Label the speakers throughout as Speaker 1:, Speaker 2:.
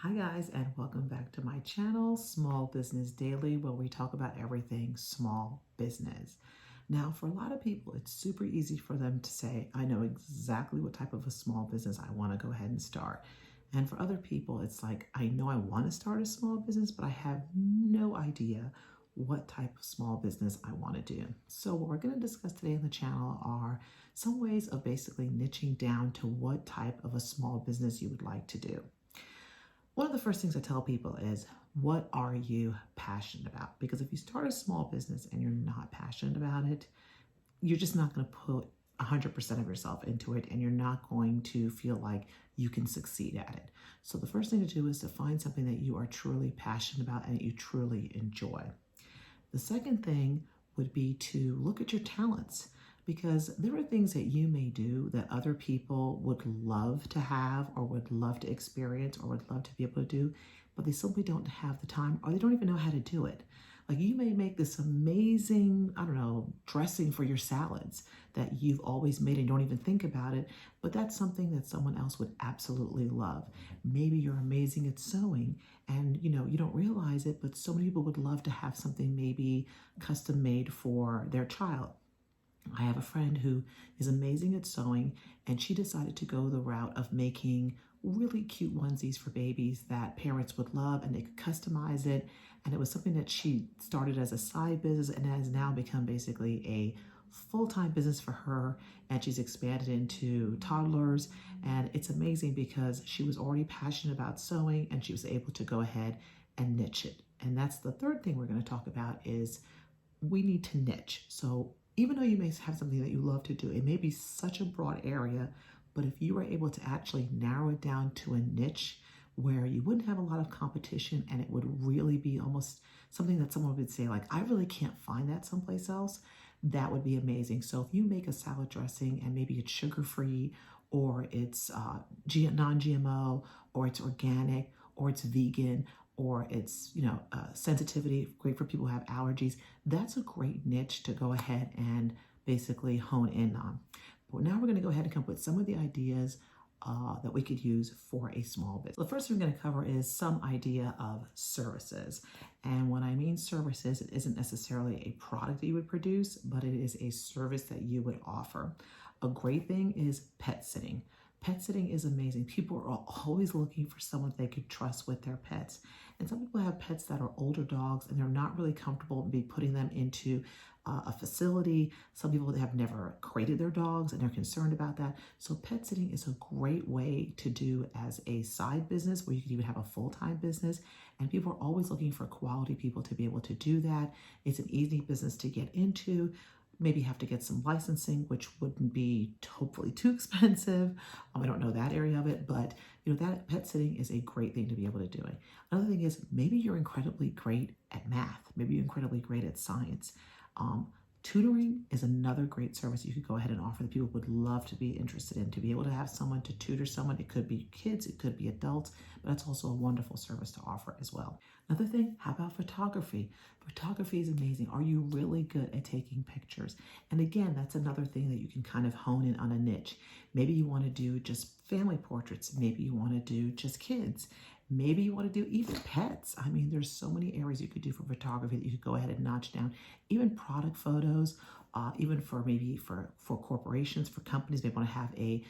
Speaker 1: Hi guys, and welcome back to my channel, Small Business Daily, where we talk about everything small business. Now, for a lot of people, it's super easy for them to say, I know exactly what type of a small business I want to go ahead and start. And for other people, it's like, I know I want to start a small business, but I have no idea what type of small business I want to do. So what we're going to discuss today on the channel are some ways of basically niching down to what type of a small business you would like to do. One of the first things I tell people is, what are you passionate about? Because if you start a small business and you're not passionate about it, you're just not going to put 100% of yourself into it, and you're not going to feel like you can succeed at it. So the first thing to do is to find something that you are truly passionate about and that you truly enjoy. The second thing would be to look at your talents, because there are things that you may do that other people would love to have or would love to experience or would love to be able to do, but they simply don't have the time or they don't even know how to do it. Like, you may make this amazing, I don't know, dressing for your salads that you've always made and don't even think about it, but that's something that someone else would absolutely love. Maybe you're amazing at sewing and you don't realize it, but so many people would love to have something maybe custom made for their child. I have a friend who is amazing at sewing, and she decided to go the route of making really cute onesies for babies that parents would love and they could customize it. And it was something that she started as a side business and has now become basically a full-time business for her. And she's expanded into toddlers. And it's amazing because she was already passionate about sewing and she was able to go ahead and niche it. And that's the third thing we're going to talk about is we need to niche. So even though you may have something that you love to do, it may be such a broad area, but if you were able to actually narrow it down to a niche where you wouldn't have a lot of competition and it would really be almost something that someone would say, like, I really can't find that someplace else, that would be amazing. So if you make a salad dressing and maybe it's sugar-free or it's non-GMO or it's organic or it's vegan or it's sensitivity, great for people who have allergies, that's a great niche to go ahead and basically hone in on. But now we're going to go ahead and come up with some of the ideas that we could use for a small business. The first thing we're going to cover is some idea of services. And when I mean services, it isn't necessarily a product that you would produce, but it is a service that you would offer. A great thing is pet sitting. Pet sitting is amazing. People are always looking for someone they could trust with their pets. And some people have pets that are older dogs and they're not really comfortable be putting them into a facility. Some people have never crated their dogs and they're concerned about that. So pet sitting is a great way to do as a side business where you can even have a full-time business. And people are always looking for quality people to be able to do that. It's an easy business to get into. Maybe have to get some licensing, which wouldn't be hopefully too expensive. I don't know that area of it, but that pet sitting is a great thing to be able to do it. Another thing is maybe you're incredibly great at math. Maybe you're incredibly great at science. Tutoring is another great service you could go ahead and offer that people would love to be interested in, to be able to have someone to tutor someone. It could be kids, it could be adults, but it's also a wonderful service to offer as well. Another thing, how about photography? Photography is amazing. Are you really good at taking pictures? And again, that's another thing that you can kind of hone in on a niche. Maybe you want to do just family portraits. Maybe you want to do just kids. Maybe you want to do even pets. I mean, there's so many areas you could do for photography that you could go ahead and notch down. Even product photos, even for maybe for corporations, for companies, they want to have a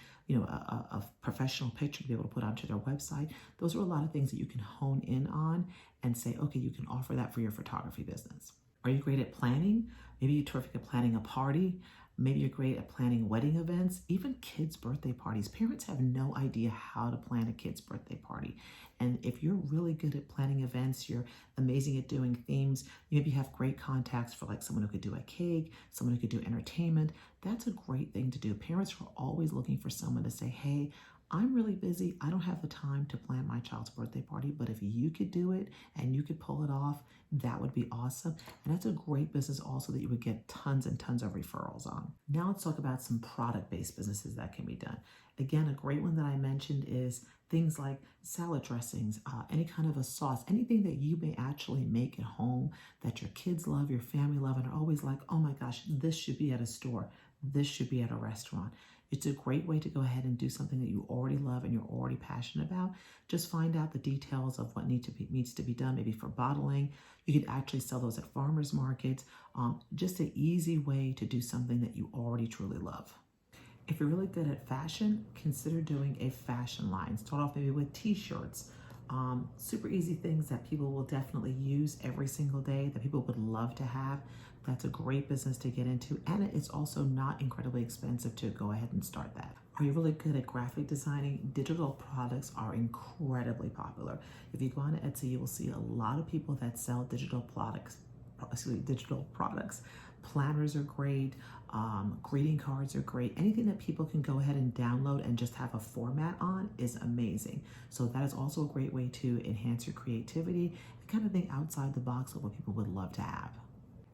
Speaker 1: professional picture to be able to put onto their website. Those are a lot of things that you can hone in on and say, okay, you can offer that for your photography business. Are you great at planning? Maybe you're terrific at planning a party. Maybe you're great at planning wedding events, even kids' birthday parties. Parents have no idea how to plan a kid's birthday party. And if you're really good at planning events, you're amazing at doing themes, maybe you have great contacts for like someone who could do a cake, someone who could do entertainment. That's a great thing to do. Parents are always looking for someone to say, hey, I'm really busy. I don't have the time to plan my child's birthday party, but if you could do it and you could pull it off, that would be awesome. And that's a great business also that you would get tons and tons of referrals on. Now let's talk about some product-based businesses that can be done. Again, a great one that I mentioned is things like salad dressings, any kind of a sauce, anything that you may actually make at home that your kids love, your family love, and are always like, oh my gosh, this should be at a store. This should be at a restaurant. It's a great way to go ahead and do something that you already love and you're already passionate about. Just find out the details of what needs to be done, maybe for bottling. You could actually sell those at farmers markets. Just an easy way to do something that you already truly love. If you're really good at fashion, consider doing a fashion line. Start off maybe with t-shirts. Super easy things that people will definitely use every single day that people would love to have. That's a great business to get into, and it's also not incredibly expensive to go ahead and start that. Are you really good at graphic designing? Digital products are incredibly popular. If you go on Etsy, you will see a lot of people that sell digital products. Planners are great. Greeting cards are great. Anything that people can go ahead and download and just have a format on is amazing. So that is also a great way to enhance your creativity and kind of think outside the box of what people would love to have.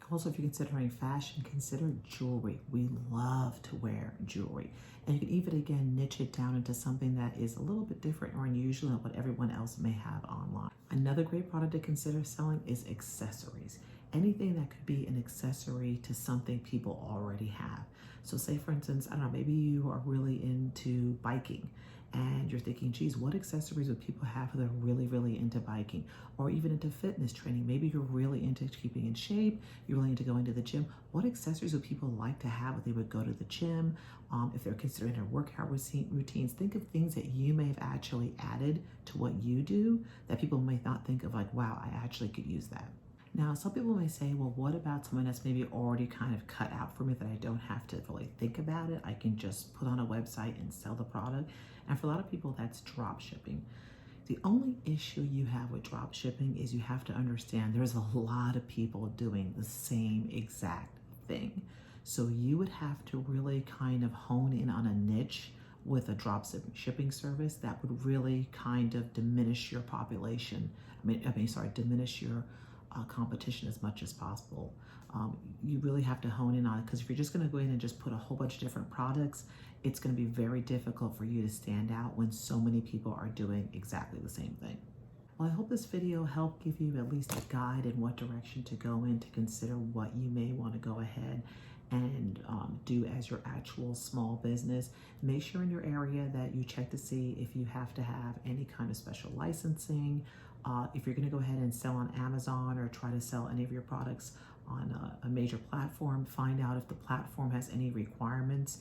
Speaker 1: Also, if you're considering fashion, consider jewelry. We love to wear jewelry. And you can even, again, niche it down into something that is a little bit different or unusual than what everyone else may have online. Another great product to consider selling is accessories. Anything that could be an accessory to something people already have. So say, for instance, I don't know, maybe you are really into biking and you're thinking, geez, what accessories would people have who are really, really into biking or even into fitness training? Maybe you're really into keeping in shape, you're really into going to the gym. What accessories would people like to have if they would go to the gym? If they're considering their workout routines, think of things that you may have actually added to what you do that people may not think of, like, wow, I actually could use that. Now, some people may say, well, what about someone that's maybe already kind of cut out for me that I don't have to really think about it? I can just put on a website and sell the product. And for a lot of people, that's drop shipping. The only issue you have with drop shipping is you have to understand there's a lot of people doing the same exact thing. So you would have to really kind of hone in on a niche with a drop shipping service that would really kind of diminish your population. Diminish your competition as much as possible. You really have to hone in on it, because if you're just going to go in and just put a whole bunch of different products, it's going to be very difficult for you to stand out when so many people are doing exactly the same thing. Well, I hope this video helped give you at least a guide in what direction to go in to consider what you may want to go ahead and do as your actual small business. Make sure in your area that you check to see if you have to have any kind of special licensing. If you're going to go ahead and sell on Amazon or try to sell any of your products on a major platform, find out if the platform has any requirements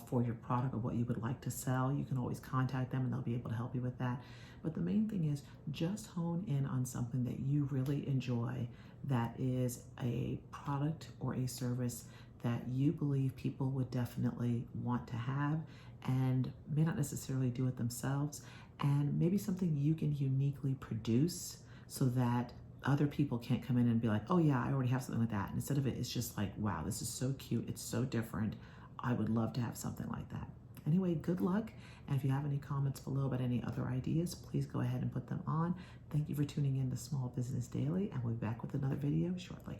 Speaker 1: for your product or what you would like to sell. You can always contact them and they'll be able to help you with that. But the main thing is just hone in on something that you really enjoy, that is a product or a service that you believe people would definitely want to have and may not necessarily do it themselves, and maybe something you can uniquely produce so that other people can't come in and be like, oh yeah, I already have something like that. And instead of it, it's just like, wow, this is so cute, it's so different. I would love to have something like that. Anyway, good luck. And if you have any comments below about any other ideas, please go ahead and put them on. Thank you for tuning in to Small Business Daily, and we'll be back with another video shortly.